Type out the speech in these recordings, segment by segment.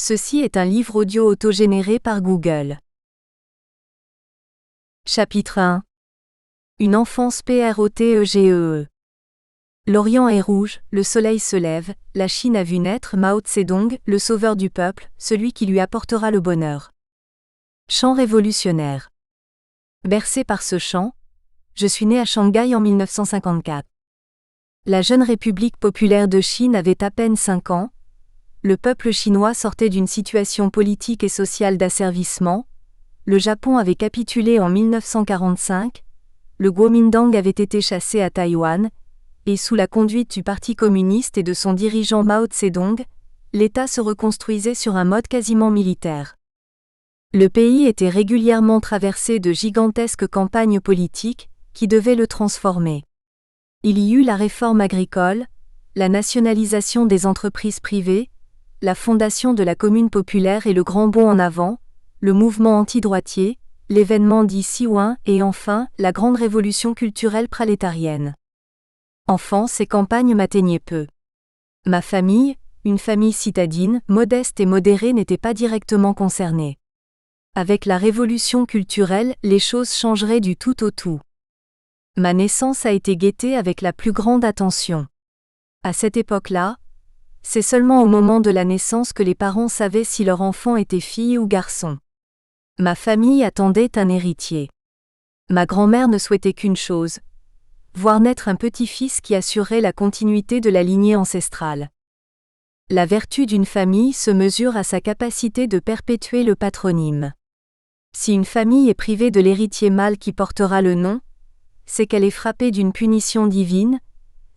Ceci est un livre audio autogénéré par Google. Chapitre 1. Une enfance PROTEGEE. L'Orient est rouge, le soleil se lève, la Chine a vu naître Mao Tse-dong, le sauveur du peuple, celui qui lui apportera le bonheur. Chant révolutionnaire. Bercé par ce chant, je suis né à Shanghai en 1954. La jeune République populaire de Chine avait à peine 5 ans. Le peuple chinois sortait d'une situation politique et sociale d'asservissement. Le Japon avait capitulé en 1945. Le Kuomintang avait été chassé à Taïwan. Et sous la conduite du Parti communiste et de son dirigeant Mao Tse-dong, l'État se reconstruisait sur un mode quasiment militaire. Le pays était régulièrement traversé de gigantesques campagnes politiques qui devaient le transformer. Il y eut la réforme agricole, la nationalisation des entreprises privées, la fondation de la Commune populaire et le grand bond en avant, le mouvement anti-droitier, l'événement dit Siouin et enfin la grande révolution culturelle prolétarienne. Enfant, ces campagnes m'atteignaient peu. Ma famille, une famille citadine, modeste et modérée, n'était pas directement concernée. Avec la révolution culturelle, les choses changeraient du tout au tout. Ma naissance a été guettée avec la plus grande attention. À cette époque-là, c'est seulement au moment de la naissance que les parents savaient si leur enfant était fille ou garçon. Ma famille attendait un héritier. Ma grand-mère ne souhaitait qu'une chose: voir naître un petit-fils qui assurerait la continuité de la lignée ancestrale. La vertu d'une famille se mesure à sa capacité de perpétuer le patronyme. Si une famille est privée de l'héritier mâle qui portera le nom, c'est qu'elle est frappée d'une punition divine,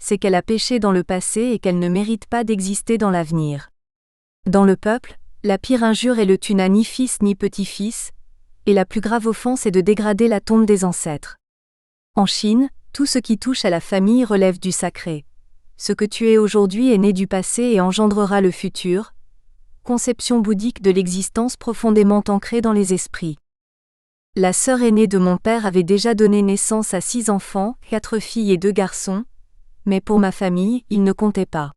c'est qu'elle a péché dans le passé et qu'elle ne mérite pas d'exister dans l'avenir. Dans le peuple, la pire injure est le tu n'as ni fils ni petit-fils, et la plus grave offense est de dégrader la tombe des ancêtres. En Chine, tout ce qui touche à la famille relève du sacré. Ce que tu es aujourd'hui est né du passé et engendrera le futur. Conception bouddhique de l'existence profondément ancrée dans les esprits. La sœur aînée de mon père avait déjà donné naissance à 6 enfants, 4 filles et 2 garçons, mais pour ma famille, ils ne comptaient pas.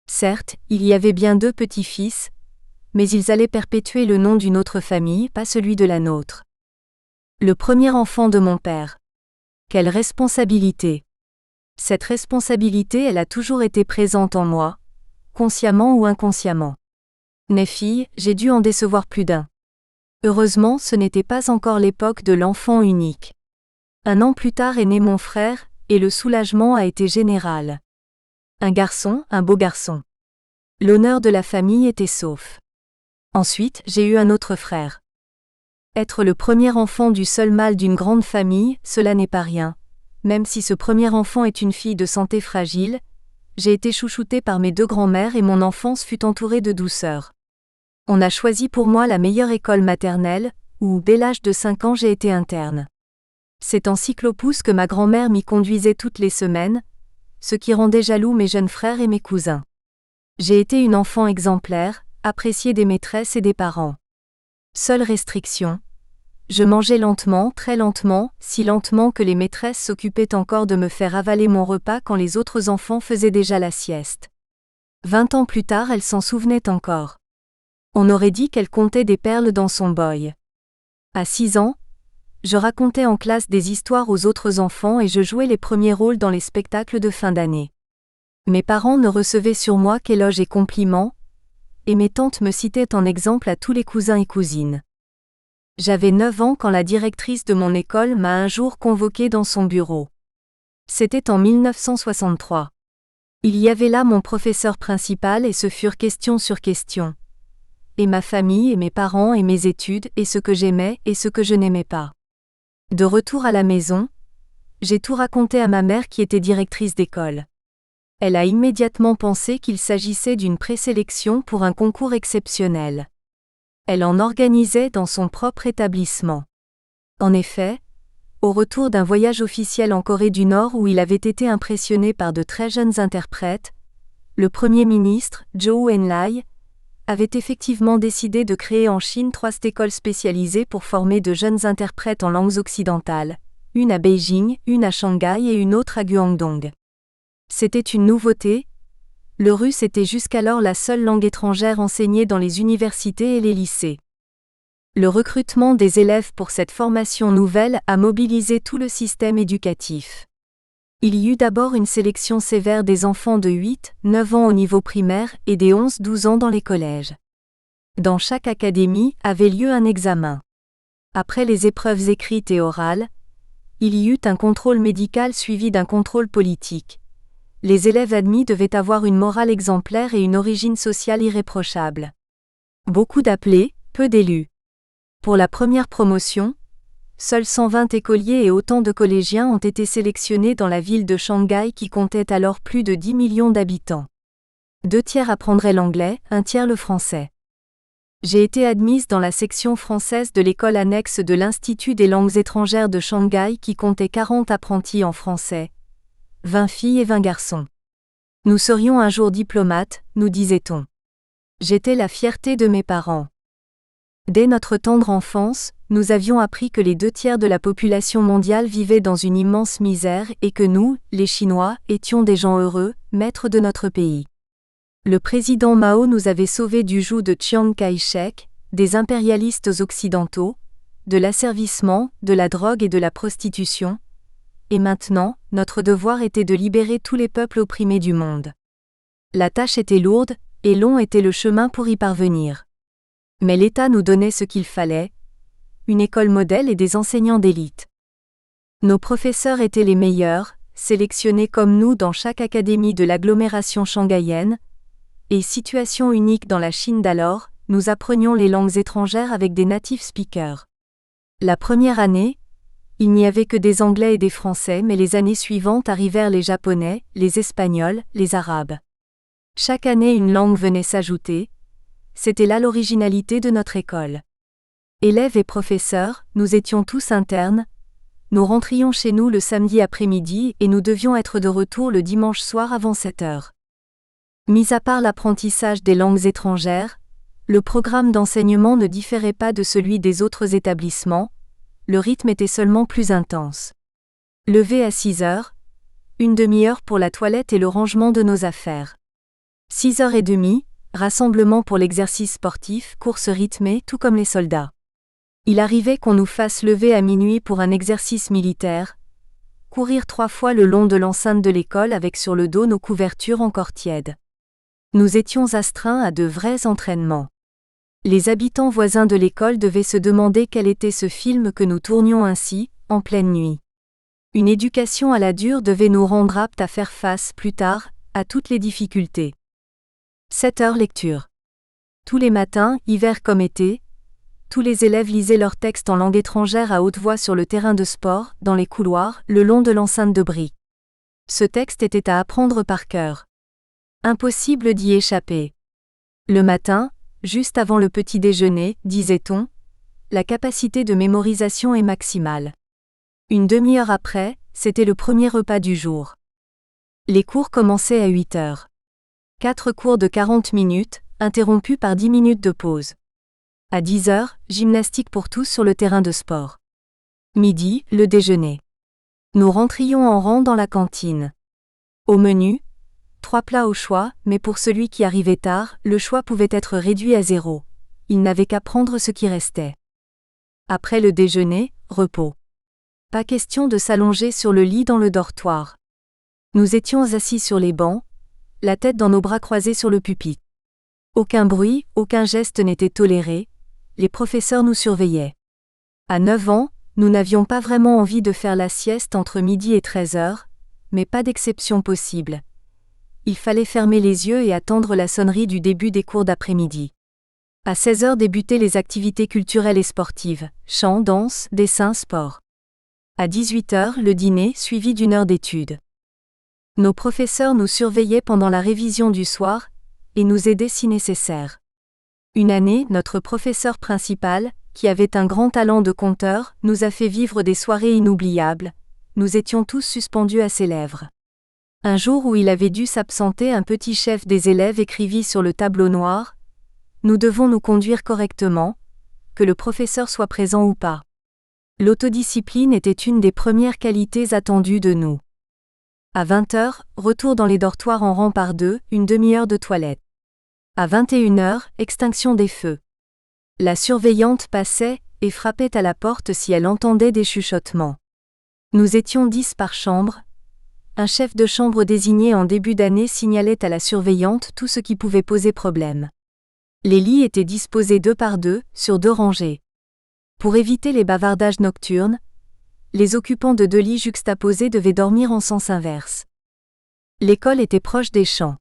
Certes, il y avait bien 2 petits-fils, mais ils allaient perpétuer le nom d'une autre famille, pas celui de la nôtre. Le premier enfant de mon père. Quelle responsabilité! Cette responsabilité, elle a toujours été présente en moi, consciemment ou inconsciemment. Née fille, j'ai dû en décevoir plus d'un. Heureusement, ce n'était pas encore l'époque de l'enfant unique. 1 an plus tard est né mon frère, et le soulagement a été général. Un garçon, un beau garçon. L'honneur de la famille était sauf. Ensuite, j'ai eu un autre frère. Être le premier enfant du seul mâle d'une grande famille, cela n'est pas rien. Même si ce premier enfant est une fille de santé fragile, j'ai été chouchoutée par mes 2 grands-mères et mon enfance fut entourée de douceur. On a choisi pour moi la meilleure école maternelle, où, dès l'âge de 5 ans, j'ai été interne. C'est en cyclopousse que ma grand-mère m'y conduisait toutes les semaines, ce qui rendait jaloux mes jeunes frères et mes cousins. J'ai été une enfant exemplaire, appréciée des maîtresses et des parents. Seule restriction: je mangeais lentement, très lentement, si lentement que les maîtresses s'occupaient encore de me faire avaler mon repas quand les autres enfants faisaient déjà la sieste. 20 ans plus tard, elle s'en souvenait encore. On aurait dit qu'elle comptait des perles dans son boy. À 6 ans, je racontais en classe des histoires aux autres enfants et je jouais les premiers rôles dans les spectacles de fin d'année. Mes parents ne recevaient sur moi qu'éloges et compliments, et mes tantes me citaient en exemple à tous les cousins et cousines. J'avais 9 ans quand la directrice de mon école m'a un jour convoquée dans son bureau. C'était en 1963. Il y avait là mon professeur principal et ce furent questions sur questions. Et ma famille et mes parents et mes études et ce que j'aimais et ce que je n'aimais pas. De retour à la maison, j'ai tout raconté à ma mère qui était directrice d'école. Elle a immédiatement pensé qu'il s'agissait d'une présélection pour un concours exceptionnel. Elle en organisait dans son propre établissement. En effet, au retour d'un voyage officiel en Corée du Nord où il avait été impressionné par de très jeunes interprètes, le Premier ministre, Zhou Enlai, avait effectivement décidé de créer en Chine 3 écoles spécialisées pour former de jeunes interprètes en langues occidentales, une à Beijing, une à Shanghai et une autre à Guangdong. C'était une nouveauté, Le russe était jusqu'alors la seule langue étrangère enseignée dans les universités et les lycées. Le recrutement des élèves pour cette formation nouvelle a mobilisé tout le système éducatif. Il y eut d'abord une sélection sévère des enfants de 8-9 ans au niveau primaire et des 11-12 ans dans les collèges. Dans chaque académie avait lieu un examen. Après les épreuves écrites et orales, il y eut un contrôle médical suivi d'un contrôle politique. Les élèves admis devaient avoir une morale exemplaire et une origine sociale irréprochable. Beaucoup d'appelés, peu d'élus. Pour la première promotion, seuls 120 écoliers et autant de collégiens ont été sélectionnés dans la ville de Shanghai qui comptait alors plus de 10 millions d'habitants. 2 tiers apprendraient l'anglais, 1 tiers le français. J'ai été admise dans la section française de l'école annexe de l'Institut des langues étrangères de Shanghai qui comptait 40 apprentis en français, 20 filles et 20 garçons. Nous serions un jour diplomates, nous disait-on. J'étais la fierté de mes parents. Dès notre tendre enfance, nous avions appris que les 2 tiers de la population mondiale vivaient dans une immense misère et que nous, les Chinois, étions des gens heureux, maîtres de notre pays. Le président Mao nous avait sauvés du joug de Chiang Kai-shek, des impérialistes occidentaux, de l'asservissement, de la drogue et de la prostitution. Et maintenant, notre devoir était de libérer tous les peuples opprimés du monde. La tâche était lourde, et long était le chemin pour y parvenir. Mais l'État nous donnait ce qu'il fallait, une école modèle et des enseignants d'élite. Nos professeurs étaient les meilleurs, sélectionnés comme nous dans chaque académie de l'agglomération shanghaïenne, et situation unique dans la Chine d'alors, nous apprenions les langues étrangères avec des native speakers. La première année, il n'y avait que des Anglais et des Français, mais les années suivantes arrivèrent les Japonais, les Espagnols, les Arabes. Chaque année une langue venait s'ajouter. C'était là l'originalité de notre école. Élèves et professeurs, nous étions tous internes. Nous rentrions chez nous le samedi après-midi et nous devions être de retour le dimanche soir avant 7 heures. Mis à part l'apprentissage des langues étrangères, le programme d'enseignement ne différait pas de celui des autres établissements. Le rythme était seulement plus intense. Lever à 6 heures, une demi-heure pour la toilette et le rangement de nos affaires. 6h30, rassemblement pour l'exercice sportif, course rythmée, tout comme les soldats. Il arrivait qu'on nous fasse lever à minuit pour un exercice militaire, courir 3 fois le long de l'enceinte de l'école avec sur le dos nos couvertures encore tièdes. Nous étions astreints à de vrais entraînements. Les habitants voisins de l'école devaient se demander quel était ce film que nous tournions ainsi, en pleine nuit. Une éducation à la dure devait nous rendre aptes à faire face, plus tard, à toutes les difficultés. 7 heures lecture. Tous les matins, hiver comme été, tous les élèves lisaient leurs textes en langue étrangère à haute voix sur le terrain de sport, dans les couloirs, le long de l'enceinte de briques. Ce texte était à apprendre par cœur. Impossible d'y échapper. Le matin, juste avant le petit déjeuner, disait-on, la capacité de mémorisation est maximale. Une demi-heure après, c'était le premier repas du jour. Les cours commençaient à 8 heures. 4 cours de 40 minutes, interrompus par 10 minutes de pause. À 10 heures, gymnastique pour tous sur le terrain de sport. Midi, le déjeuner. Nous rentrions en rang dans la cantine. Au menu, 3 plats au choix, mais pour celui qui arrivait tard, le choix pouvait être réduit à 0. Il n'avait qu'à prendre ce qui restait. Après le déjeuner, repos. Pas question de s'allonger sur le lit dans le dortoir. Nous étions assis sur les bancs, la tête dans nos bras croisés sur le pupitre. Aucun bruit, aucun geste n'était toléré, les professeurs nous surveillaient. À 9 ans, nous n'avions pas vraiment envie de faire la sieste entre midi et 13 heures, mais pas d'exception possible. Il fallait fermer les yeux et attendre la sonnerie du début des cours d'après-midi. À 16 heures débutaient les activités culturelles et sportives, chant, danse, dessin, sport. À 18 heures, le dîner, suivi d'une heure d'études. Nos professeurs nous surveillaient pendant la révision du soir, et nous aidaient si nécessaire. Une année, notre professeur principal, qui avait un grand talent de conteur, nous a fait vivre des soirées inoubliables. Nous étions tous suspendus à ses lèvres. Un jour où il avait dû s'absenter, un petit chef des élèves écrivit sur le tableau noir « Nous devons nous conduire correctement, que le professeur soit présent ou pas. » L'autodiscipline était une des premières qualités attendues de nous. À 20h, retour dans les dortoirs en rang par deux, une demi-heure de toilette. À 21h, extinction des feux. La surveillante passait et frappait à la porte si elle entendait des chuchotements. Nous étions 10 par chambre. Un chef de chambre désigné en début d'année signalait à la surveillante tout ce qui pouvait poser problème. Les lits étaient disposés 2 par 2, sur 2 rangées. Pour éviter les bavardages nocturnes, les occupants de 2 lits juxtaposés devaient dormir en sens inverse. L'école était proche des champs.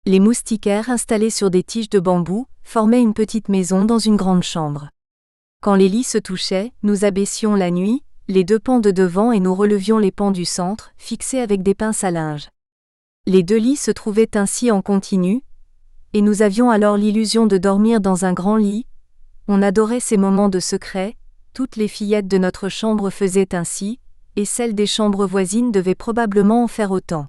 Les moustiquaires installés sur des tiges de bambou formaient une petite maison dans une grande chambre. Quand les lits se touchaient, nous abaissions la nuit, les 2 pans de devant et nous relevions les pans du centre, fixés avec des pinces à linge. Les 2 lits se trouvaient ainsi en continu, et nous avions alors l'illusion de dormir dans un grand lit. On adorait ces moments de secret. Toutes les fillettes de notre chambre faisaient ainsi, et celles des chambres voisines devaient probablement en faire autant.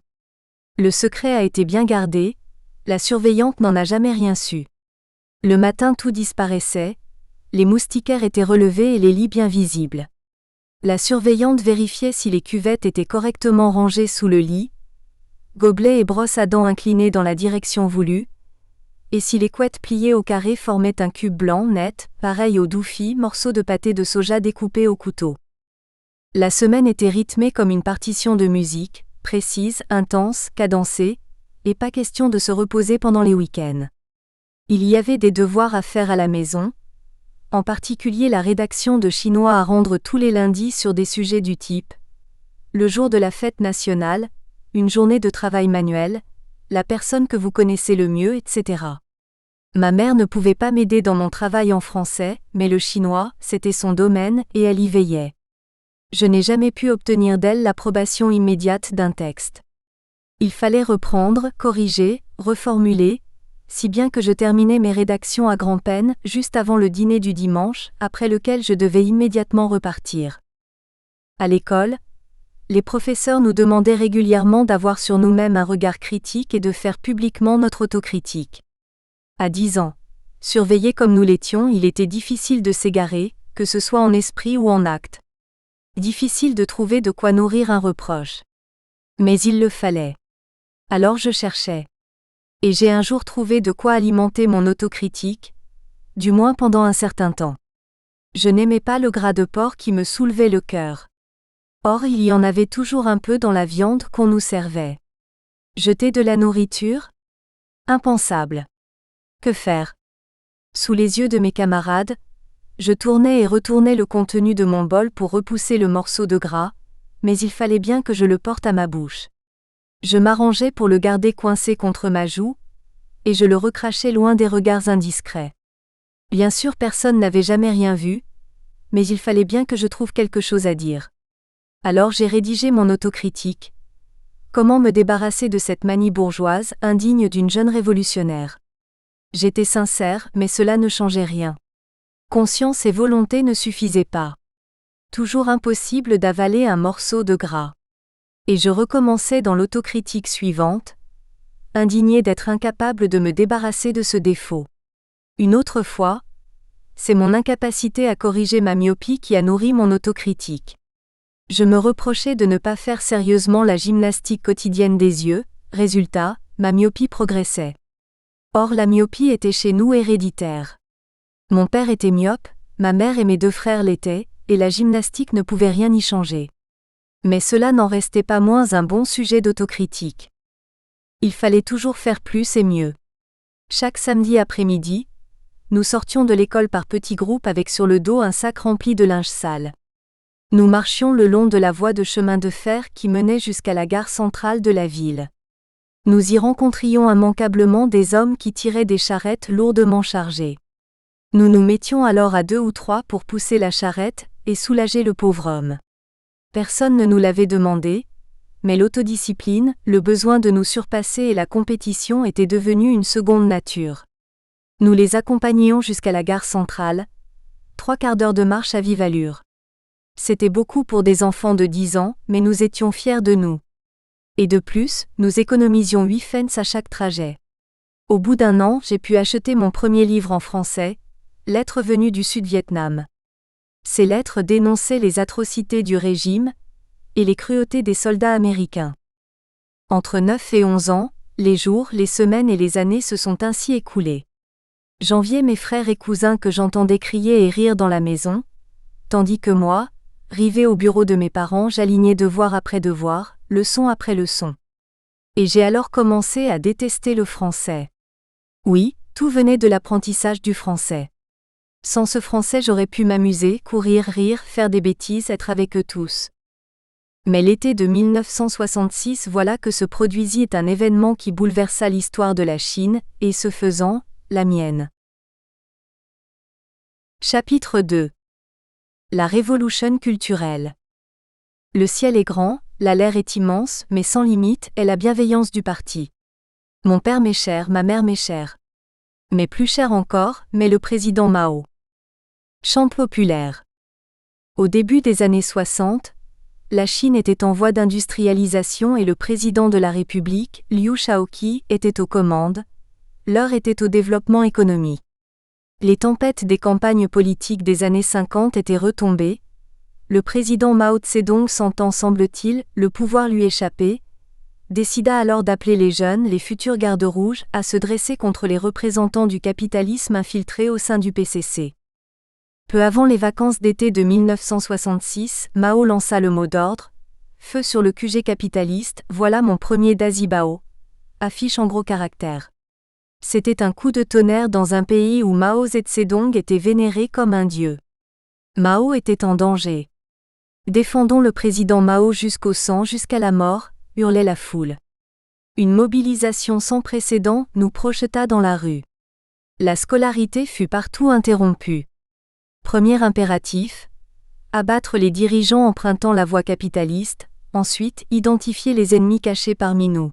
Le secret a été bien gardé, la surveillante n'en a jamais rien su. Le matin tout disparaissait, les moustiquaires étaient relevés et les lits bien visibles. La surveillante vérifiait si les cuvettes étaient correctement rangées sous le lit, gobelets et brosses à dents inclinés dans la direction voulue, et si les couettes pliées au carré formaient un cube blanc net, pareil au doufi, morceau de pâté de soja découpé au couteau. La semaine était rythmée comme une partition de musique, précise, intense, cadencée, et pas question de se reposer pendant les week-ends. Il y avait des devoirs à faire à la maison, en particulier la rédaction de chinois à rendre tous les lundis sur des sujets du type le jour de la fête nationale, une journée de travail manuel, la personne que vous connaissez le mieux, etc. Ma mère ne pouvait pas m'aider dans mon travail en français, mais le chinois, c'était son domaine et elle y veillait. Je n'ai jamais pu obtenir d'elle l'approbation immédiate d'un texte. Il fallait reprendre, corriger, reformuler, si bien que je terminais mes rédactions à grand-peine, juste avant le dîner du dimanche, après lequel je devais immédiatement repartir. À l'école, les professeurs nous demandaient régulièrement d'avoir sur nous-mêmes un regard critique et de faire publiquement notre autocritique. À 10 ans, surveillés comme nous l'étions, il était difficile de s'égarer, que ce soit en esprit ou en acte. Difficile de trouver de quoi nourrir un reproche. Mais il le fallait. Alors je cherchais. Et j'ai un jour trouvé de quoi alimenter mon autocritique, du moins pendant un certain temps. Je n'aimais pas le gras de porc qui me soulevait le cœur. Or il y en avait toujours un peu dans la viande qu'on nous servait. Jeter de la nourriture ? Impensable. Que faire ? Sous les yeux de mes camarades, je tournais et retournais le contenu de mon bol pour repousser le morceau de gras, mais il fallait bien que je le porte à ma bouche. Je m'arrangeais pour le garder coincé contre ma joue, et je le recrachais loin des regards indiscrets. Bien sûr personne n'avait jamais rien vu, mais il fallait bien que je trouve quelque chose à dire. Alors j'ai rédigé mon autocritique. Comment me débarrasser de cette manie bourgeoise, indigne d'une jeune révolutionnaire ? J'étais sincère, mais cela ne changeait rien. Conscience et volonté ne suffisaient pas. Toujours impossible d'avaler un morceau de gras. Et je recommençais dans l'autocritique suivante, indigné d'être incapable de me débarrasser de ce défaut. Une autre fois, c'est mon incapacité à corriger ma myopie qui a nourri mon autocritique. Je me reprochais de ne pas faire sérieusement la gymnastique quotidienne des yeux, résultat, ma myopie progressait. Or la myopie était chez nous héréditaire. Mon père était myope, ma mère et mes 2 frères l'étaient, et la gymnastique ne pouvait rien y changer. Mais cela n'en restait pas moins un bon sujet d'autocritique. Il fallait toujours faire plus et mieux. Chaque samedi après-midi, nous sortions de l'école par petits groupes avec sur le dos un sac rempli de linge sale. Nous marchions le long de la voie de chemin de fer qui menait jusqu'à la gare centrale de la ville. Nous y rencontrions immanquablement des hommes qui tiraient des charrettes lourdement chargées. Nous nous mettions alors à 2 ou 3 pour pousser la charrette et soulager le pauvre homme. Personne ne nous l'avait demandé, mais l'autodiscipline, le besoin de nous surpasser et la compétition étaient devenus une seconde nature. Nous les accompagnions jusqu'à la gare centrale, 3/4 d'heure de marche à vive allure. C'était beaucoup pour des enfants de 10 ans, mais nous étions fiers de nous. Et de plus, nous économisions 8 fens à chaque trajet. Au bout d'1 an, j'ai pu acheter mon premier livre en français, Lettres venues du Sud-Vietnam. Ces lettres dénonçaient les atrocités du régime et les cruautés des soldats américains. Entre 9 et 11 ans, les jours, les semaines et les années se sont ainsi écoulés. J'enviais mes frères et cousins que j'entendais crier et rire dans la maison, tandis que moi, rivé au bureau de mes parents, j'alignais devoir après devoir, leçon après leçon. Et j'ai alors commencé à détester le français. Oui, tout venait de l'apprentissage du français. Sans ce français, j'aurais pu m'amuser, courir, rire, faire des bêtises, être avec eux tous. Mais l'été de 1966, voilà que se produisit un événement qui bouleversa l'histoire de la Chine, et ce faisant, la mienne. Chapitre 2. La révolution culturelle. Le ciel est grand, l'air est immense, mais sans limite est la bienveillance du parti. Mon père m'est cher, ma mère m'est chère. Mais plus cher encore, m'est le président Mao. Chant populaire. Au début des années 60, la Chine était en voie d'industrialisation et le président de la République, Liu Shaoqi, était aux commandes. L'heure était au développement économique. Les tempêtes des campagnes politiques des années 50 étaient retombées. Le président Mao Tse-dong, sentant, semble-t-il, le pouvoir lui échapper, décida alors d'appeler les jeunes, les futurs gardes rouges, à se dresser contre les représentants du capitalisme infiltrés au sein du PCC. Peu avant les vacances d'été de 1966, Mao lança le mot d'ordre « Feu sur le QG capitaliste, voilà mon premier Dazibao », affiche en gros caractères. C'était un coup de tonnerre dans un pays où Mao Zedong était vénéré comme un dieu. Mao était en danger. « Défendons le président Mao jusqu'au sang, jusqu'à la mort », hurlait la foule. Une mobilisation sans précédent nous projeta dans la rue. La scolarité fut partout interrompue. Premier impératif, abattre les dirigeants empruntant la voie capitaliste, ensuite identifier les ennemis cachés parmi nous.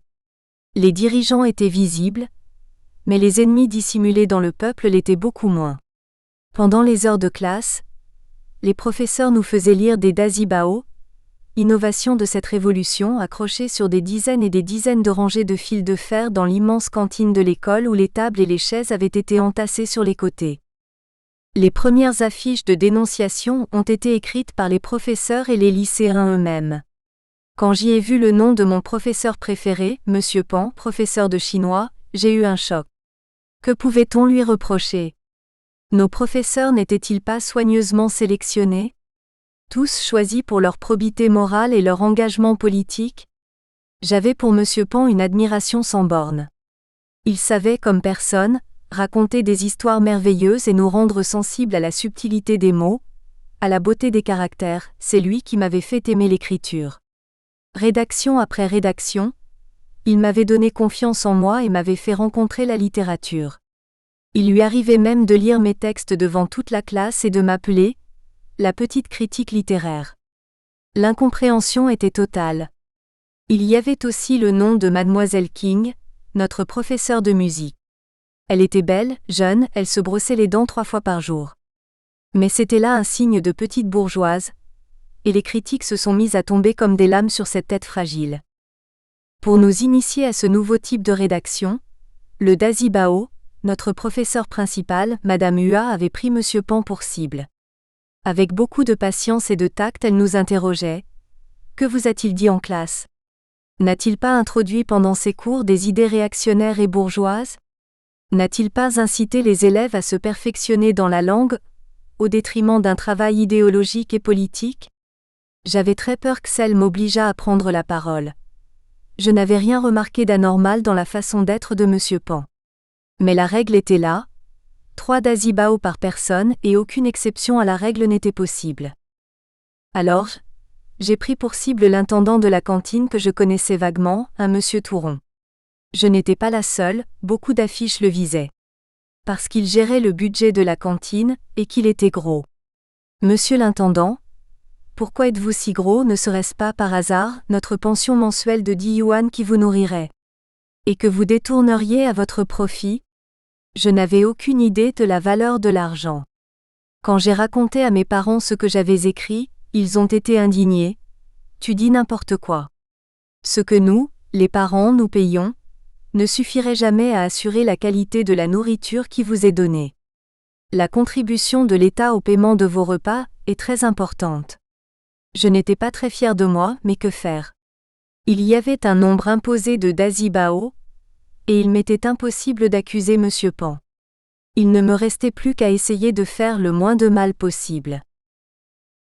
Les dirigeants étaient visibles, mais les ennemis dissimulés dans le peuple l'étaient beaucoup moins. Pendant les heures de classe, les professeurs nous faisaient lire des Dazibao, innovation de cette révolution accrochée sur des dizaines et des dizaines de rangées de fils de fer dans l'immense cantine de l'école où les tables et les chaises avaient été entassées sur les côtés. Les premières affiches de dénonciation ont été écrites par les professeurs et les lycéens eux-mêmes. Quand j'y ai vu le nom de mon professeur préféré, Monsieur Pan, professeur de chinois, j'ai eu un choc. Que pouvait-on lui reprocher? Nos professeurs n'étaient-ils pas soigneusement sélectionnés? Tous choisis pour leur probité morale et leur engagement politique? J'avais pour Monsieur Pan une admiration sans borne. Il savait, comme personne, raconter des histoires merveilleuses et nous rendre sensibles à la subtilité des mots, à la beauté des caractères. C'est lui qui m'avait fait aimer l'écriture. Rédaction après rédaction, il m'avait donné confiance en moi et m'avait fait rencontrer la littérature. Il lui arrivait même de lire mes textes devant toute la classe et de m'appeler « la petite critique littéraire ». L'incompréhension était totale. Il y avait aussi le nom de Mademoiselle King, notre professeure de musique. Elle était belle, jeune, elle se brossait les dents 3 fois par jour. Mais c'était là un signe de petite bourgeoise, et les critiques se sont mises à tomber comme des lames sur cette tête fragile. Pour nous initier à ce nouveau type de rédaction, le Dazibao, notre professeur principal, Madame Hua, avait pris Monsieur Pan pour cible. Avec beaucoup de patience et de tact, elle nous interrogeait. « Que vous a-t-il dit en classe? N'a-t-il pas introduit pendant ses cours des idées réactionnaires et bourgeoises? N'a-t-il pas incité les élèves à se perfectionner dans la langue, au détriment d'un travail idéologique et politique? » J'avais très peur que celle m'obligeât à prendre la parole. Je n'avais rien remarqué d'anormal dans la façon d'être de Monsieur Pan. Mais la règle était là, 3 Dazibao par personne et aucune exception à la règle n'était possible. Alors, j'ai pris pour cible l'intendant de la cantine que je connaissais vaguement, un Monsieur Touron. Je n'étais pas la seule, beaucoup d'affiches le visaient. Parce qu'il gérait le budget de la cantine, et qu'il était gros. Monsieur l'intendant, pourquoi êtes-vous si gros? Ne serait-ce pas par hasard notre pension mensuelle de 10 yuan qui vous nourrirait? Et que vous détourneriez à votre profit? Je n'avais aucune idée de la valeur de l'argent. Quand j'ai raconté à mes parents ce que j'avais écrit, ils ont été indignés. Tu dis n'importe quoi. Ce que nous, les parents, nous payons, ne suffirait jamais à assurer la qualité de la nourriture qui vous est donnée. La contribution de l'État au paiement de vos repas est très importante. Je n'étais pas très fière de moi, mais que faire? Il y avait un nombre imposé de Dazibao, et il m'était impossible d'accuser M. Pan. Il ne me restait plus qu'à essayer de faire le moins de mal possible.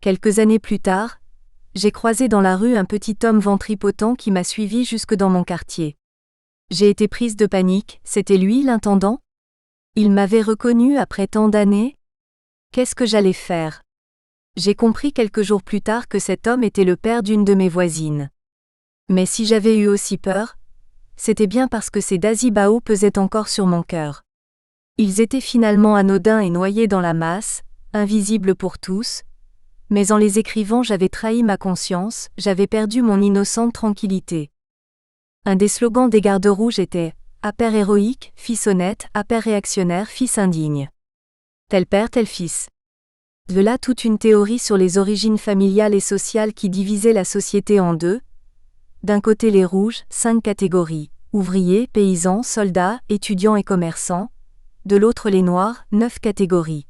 Quelques années plus tard, j'ai croisé dans la rue un petit homme ventripotent qui m'a suivi jusque dans mon quartier. J'ai été prise de panique, c'était lui l'intendant ? Il m'avait reconnu après tant d'années ? Qu'est-ce que j'allais faire ? J'ai compris quelques jours plus tard que cet homme était le père d'une de mes voisines. Mais si j'avais eu aussi peur, c'était bien parce que ces Dazibao pesaient encore sur mon cœur. Ils étaient finalement anodins et noyés dans la masse, invisibles pour tous, mais en les écrivant j'avais trahi ma conscience, j'avais perdu mon innocente tranquillité. Un des slogans des Gardes Rouges était « À père héroïque, fils honnête, à père réactionnaire, fils indigne ». Tel père, tel fils. De là toute une théorie sur les origines familiales et sociales qui divisait la société en deux. D'un côté les rouges, 5 catégories, ouvriers, paysans, soldats, étudiants et commerçants. De l'autre les noirs, 9 catégories.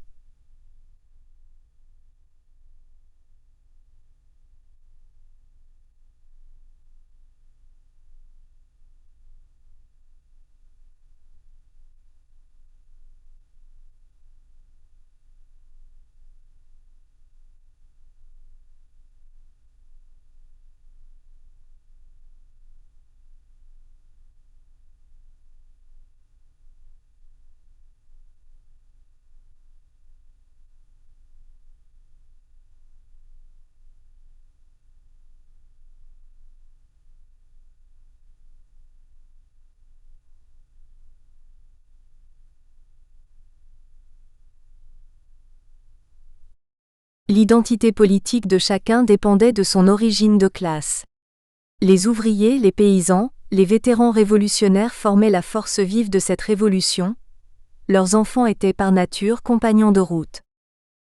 L'identité politique de chacun dépendait de son origine de classe. Les ouvriers, les paysans, les vétérans révolutionnaires formaient la force vive de cette révolution. Leurs enfants étaient par nature compagnons de route.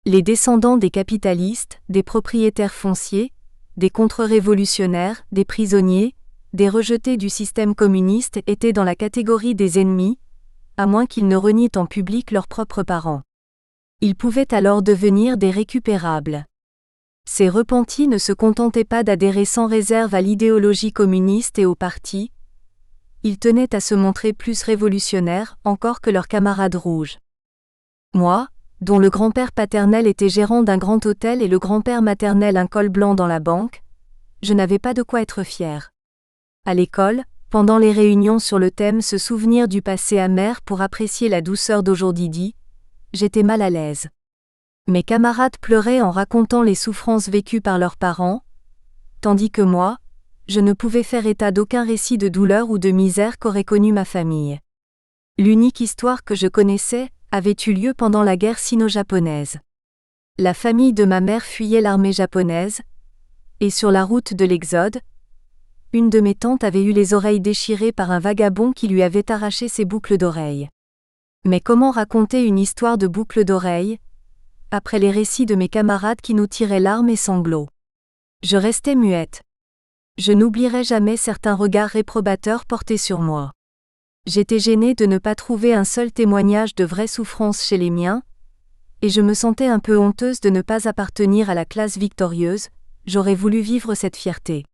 Les descendants des capitalistes, des propriétaires fonciers, des contre-révolutionnaires, des prisonniers, des rejetés du système communiste étaient dans la catégorie des ennemis, à moins qu'ils ne renient en public leurs propres parents. Ils pouvaient alors devenir des récupérables. Ces repentis ne se contentaient pas d'adhérer sans réserve à l'idéologie communiste et au parti. Ils tenaient à se montrer plus révolutionnaires encore que leurs camarades rouges. Moi, dont le grand-père paternel était gérant d'un grand hôtel et le grand-père maternel un col blanc dans la banque, je n'avais pas de quoi être fier. À l'école, pendant les réunions sur le thème « Se souvenir du passé amer pour apprécier la douceur d'aujourd'hui », j'étais mal à l'aise. Mes camarades pleuraient en racontant les souffrances vécues par leurs parents, tandis que moi, je ne pouvais faire état d'aucun récit de douleur ou de misère qu'aurait connu ma famille. L'unique histoire que je connaissais avait eu lieu pendant la guerre sino-japonaise. La famille de ma mère fuyait l'armée japonaise, et sur la route de l'Exode, une de mes tantes avait eu les oreilles déchirées par un vagabond qui lui avait arraché ses boucles d'oreilles. Mais comment raconter une histoire de boucles d'oreilles, après les récits de mes camarades qui nous tiraient larmes et sanglots? Je restais muette. Je n'oublierai jamais certains regards réprobateurs portés sur moi. J'étais gênée de ne pas trouver un seul témoignage de vraie souffrance chez les miens, et je me sentais un peu honteuse de ne pas appartenir à la classe victorieuse, j'aurais voulu vivre cette fierté.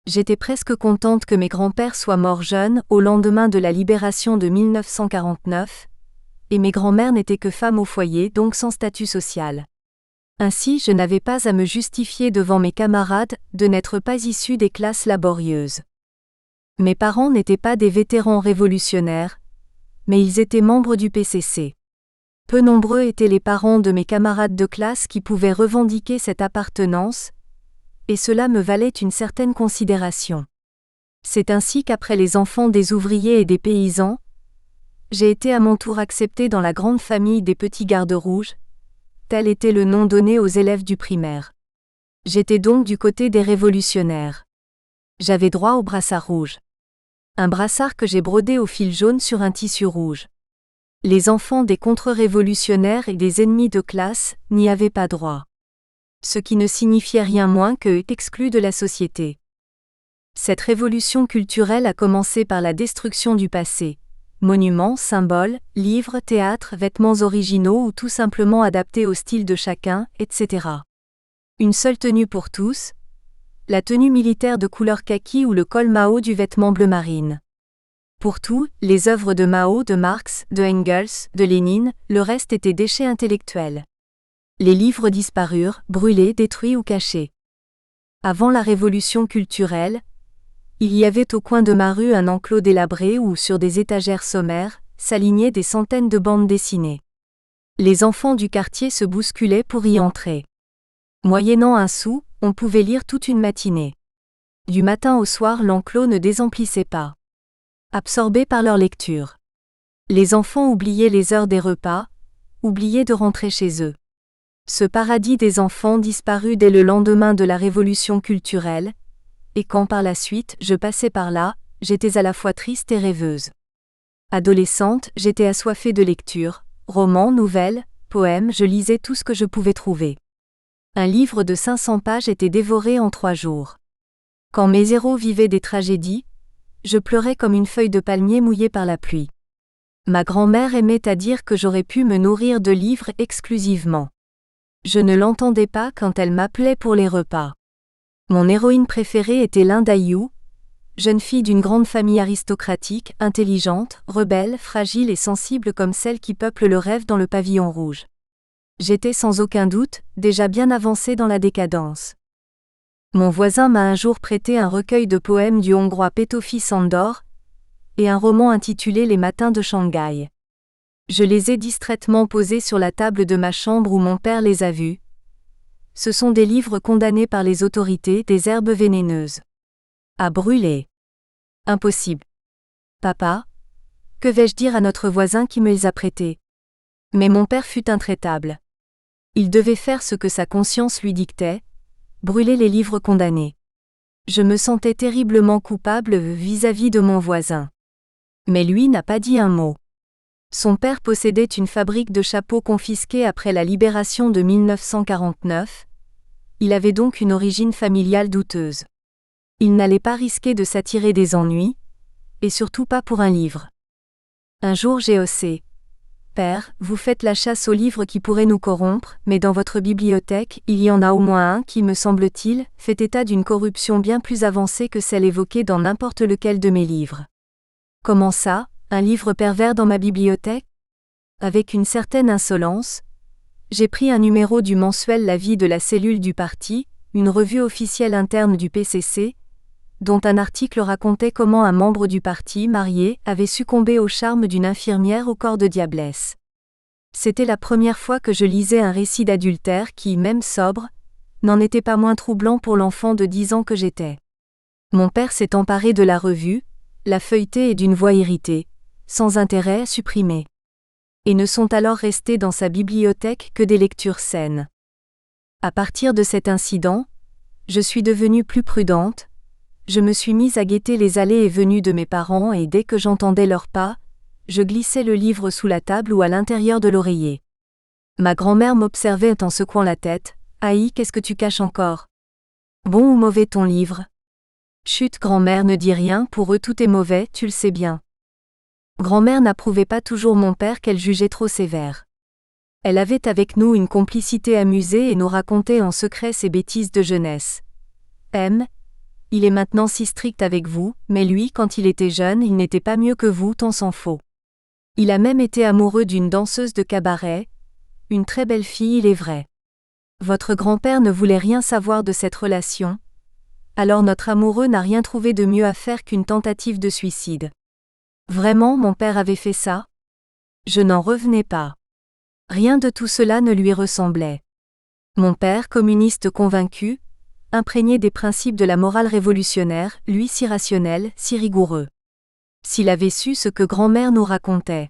J'étais presque contente que mes grands-pères soient morts jeunes au lendemain de la libération de 1949, et mes grands-mères n'étaient que femmes au foyer donc sans statut social. Ainsi je n'avais pas à me justifier devant mes camarades de n'être pas issue des classes laborieuses. Mes parents n'étaient pas des vétérans révolutionnaires, mais ils étaient membres du PCC. Peu nombreux étaient les parents de mes camarades de classe qui pouvaient revendiquer cette appartenance, et cela me valait une certaine considération. C'est ainsi qu'après les enfants des ouvriers et des paysans, j'ai été à mon tour acceptée dans la grande famille des petits gardes rouges, tel était le nom donné aux élèves du primaire. J'étais donc du côté des révolutionnaires. J'avais droit au brassard rouge. Un brassard que j'ai brodé au fil jaune sur un tissu rouge. Les enfants des contre-révolutionnaires et des ennemis de classe n'y avaient pas droit. Ce qui ne signifiait rien moins que exclus de la société. Cette révolution culturelle a commencé par la destruction du passé. Monuments, symboles, livres, théâtres, vêtements originaux ou tout simplement adaptés au style de chacun, etc. Une seule tenue pour tous, la tenue militaire de couleur kaki ou le col Mao du vêtement bleu marine. Pour tout, les œuvres de Mao, de Marx, de Engels, de Lénine, le reste était déchets intellectuels. Les livres disparurent, brûlés, détruits ou cachés. Avant la révolution culturelle, il y avait au coin de ma rue un enclos délabré où, sur des étagères sommaires, s'alignaient des centaines de bandes dessinées. Les enfants du quartier se bousculaient pour y entrer. Moyennant un sou, on pouvait lire toute une matinée. Du matin au soir, l'enclos ne désemplissait pas. Absorbés par leur lecture. Les enfants oubliaient les heures des repas, oubliaient de rentrer chez eux. Ce paradis des enfants disparut dès le lendemain de la révolution culturelle, et quand par la suite je passais par là, j'étais à la fois triste et rêveuse. Adolescente, j'étais assoiffée de lecture, romans, nouvelles, poèmes, je lisais tout ce que je pouvais trouver. Un livre de 500 pages était dévoré en 3 jours. Quand mes héros vivaient des tragédies, je pleurais comme une feuille de palmier mouillée par la pluie. Ma grand-mère aimait à dire que j'aurais pu me nourrir de livres exclusivement. Je ne l'entendais pas quand elle m'appelait pour les repas. Mon héroïne préférée était Linda Yu, jeune fille d'une grande famille aristocratique, intelligente, rebelle, fragile et sensible comme celle qui peuple le rêve dans le pavillon rouge. J'étais sans aucun doute déjà bien avancée dans la décadence. Mon voisin m'a un jour prêté un recueil de poèmes du Hongrois Pétofi Sándor et un roman intitulé Les Matins de Shanghai. Je les ai distraitement posés sur la table de ma chambre où mon père les a vus. Ce sont des livres condamnés par les autorités, des herbes vénéneuses. À brûler. Impossible. Papa, que vais-je dire à notre voisin qui me les a prêtés? Mais mon père fut intraitable. Il devait faire ce que sa conscience lui dictait, brûler les livres condamnés. Je me sentais terriblement coupable vis-à-vis de mon voisin. Mais lui n'a pas dit un mot. Son père possédait une fabrique de chapeaux confisquée après la libération de 1949. Il avait donc une origine familiale douteuse. Il n'allait pas risquer de s'attirer des ennuis, et surtout pas pour un livre. Un jour j'ai osé. Père, vous faites la chasse aux livres qui pourraient nous corrompre, mais dans votre bibliothèque, il y en a au moins un qui, me semble-t-il, fait état d'une corruption bien plus avancée que celle évoquée dans n'importe lequel de mes livres. Comment ça, un livre pervers dans ma bibliothèque? Avec une certaine insolence, j'ai pris un numéro du mensuel La Vie de la cellule du parti, une revue officielle interne du PCC, dont un article racontait comment un membre du parti, marié, avait succombé au charme d'une infirmière au corps de diablesse. C'était la première fois que je lisais un récit d'adultère qui, même sobre, n'en était pas moins troublant pour l'enfant de 10 ans que j'étais. Mon père s'est emparé de la revue, l'a feuilletée et d'une voix irritée, sans intérêt, supprimée. Et ne sont alors restées dans sa bibliothèque que des lectures saines. À partir de cet incident, je suis devenue plus prudente, je me suis mise à guetter les allées et venues de mes parents et dès que j'entendais leurs pas, je glissais le livre sous la table ou à l'intérieur de l'oreiller. Ma grand-mère m'observait en secouant la tête. « Aïe, qu'est-ce que tu caches encore? Bon ou mauvais ton livre? » « Chut, grand-mère, ne dis rien, pour eux tout est mauvais, tu le sais bien. » Grand-mère n'approuvait pas toujours mon père qu'elle jugeait trop sévère. Elle avait avec nous une complicité amusée et nous racontait en secret ses bêtises de jeunesse. Il est maintenant si strict avec vous, mais lui, quand il était jeune, il n'était pas mieux que vous, tant s'en faut. Il a même été amoureux d'une danseuse de cabaret, une très belle fille, il est vrai. Votre grand-père ne voulait rien savoir de cette relation, alors notre amoureux n'a rien trouvé de mieux à faire qu'une tentative de suicide. Vraiment, mon père avait fait ça? Je n'en revenais pas. Rien de tout cela ne lui ressemblait. Mon père, communiste convaincu, imprégné des principes de la morale révolutionnaire, lui si rationnel, si rigoureux. S'il avait su ce que grand-mère nous racontait.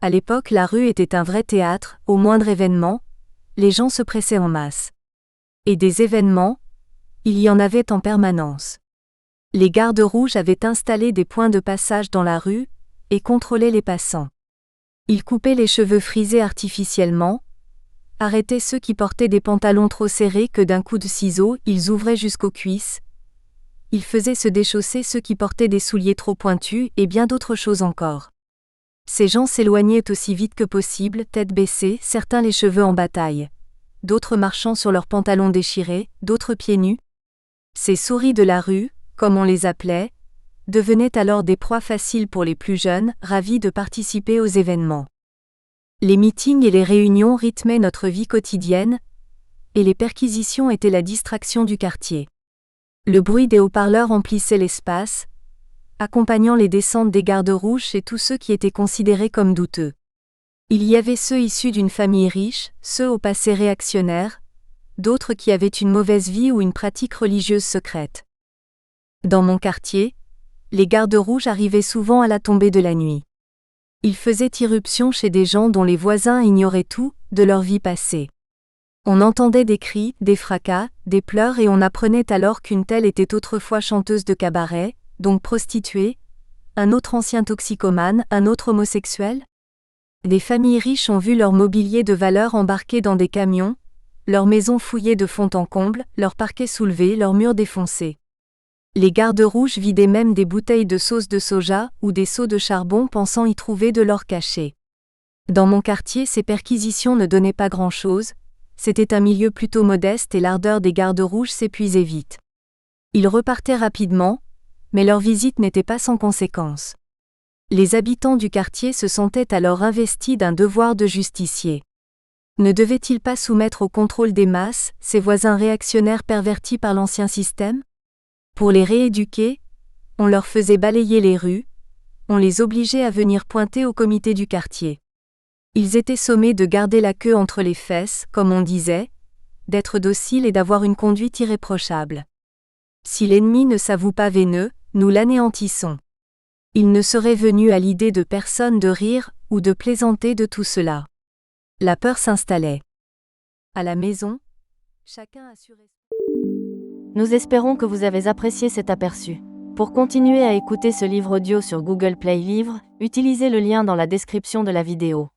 À l'époque, la rue était un vrai théâtre, au moindre événement, les gens se pressaient en masse. Et des événements, il y en avait en permanence. Les gardes rouges avaient installé des points de passage dans la rue, et contrôlaient les passants. Ils coupaient les cheveux frisés artificiellement, arrêtaient ceux qui portaient des pantalons trop serrés que d'un coup de ciseau, ils ouvraient jusqu'aux cuisses. Ils faisaient se déchausser ceux qui portaient des souliers trop pointus et bien d'autres choses encore. Ces gens s'éloignaient aussi vite que possible, tête baissée, certains les cheveux en bataille. D'autres marchant sur leurs pantalons déchirés, d'autres pieds nus. Ces souris de la rue, comme on les appelait, devenaient alors des proies faciles pour les plus jeunes, ravis de participer aux événements. Les meetings et les réunions rythmaient notre vie quotidienne, et les perquisitions étaient la distraction du quartier. Le bruit des haut-parleurs emplissait l'espace, accompagnant les descentes des gardes rouges chez tous ceux qui étaient considérés comme douteux. Il y avait ceux issus d'une famille riche, ceux au passé réactionnaire, d'autres qui avaient une mauvaise vie ou une pratique religieuse secrète. Dans mon quartier, les gardes rouges arrivaient souvent à la tombée de la nuit. Ils faisaient irruption chez des gens dont les voisins ignoraient tout de leur vie passée. On entendait des cris, des fracas, des pleurs et on apprenait alors qu'une telle était autrefois chanteuse de cabaret, donc prostituée, un autre ancien toxicomane, un autre homosexuel. Des familles riches ont vu leur mobilier de valeur embarqué dans des camions, leurs maisons fouillées de fond en comble, leurs parquets soulevés, leurs murs défoncés. Les gardes rouges vidaient même des bouteilles de sauce de soja ou des seaux de charbon pensant y trouver de l'or caché. Dans mon quartier, ces perquisitions ne donnaient pas grand-chose, c'était un milieu plutôt modeste et l'ardeur des gardes rouges s'épuisait vite. Ils repartaient rapidement, mais leur visite n'était pas sans conséquences. Les habitants du quartier se sentaient alors investis d'un devoir de justicier. Ne devaient-ils pas soumettre au contrôle des masses, ces voisins réactionnaires pervertis par l'ancien système ? Pour les rééduquer, on leur faisait balayer les rues, on les obligeait à venir pointer au comité du quartier. Ils étaient sommés de garder la queue entre les fesses, comme on disait, d'être dociles et d'avoir une conduite irréprochable. Si l'ennemi ne s'avoue pas veineux, nous l'anéantissons. Il ne serait venu à l'idée de personne de rire ou de plaisanter de tout cela. La peur s'installait. À la maison, chacun assurait. Nous espérons que vous avez apprécié cet aperçu. Pour continuer à écouter ce livre audio sur Google Play Livres, utilisez le lien dans la description de la vidéo.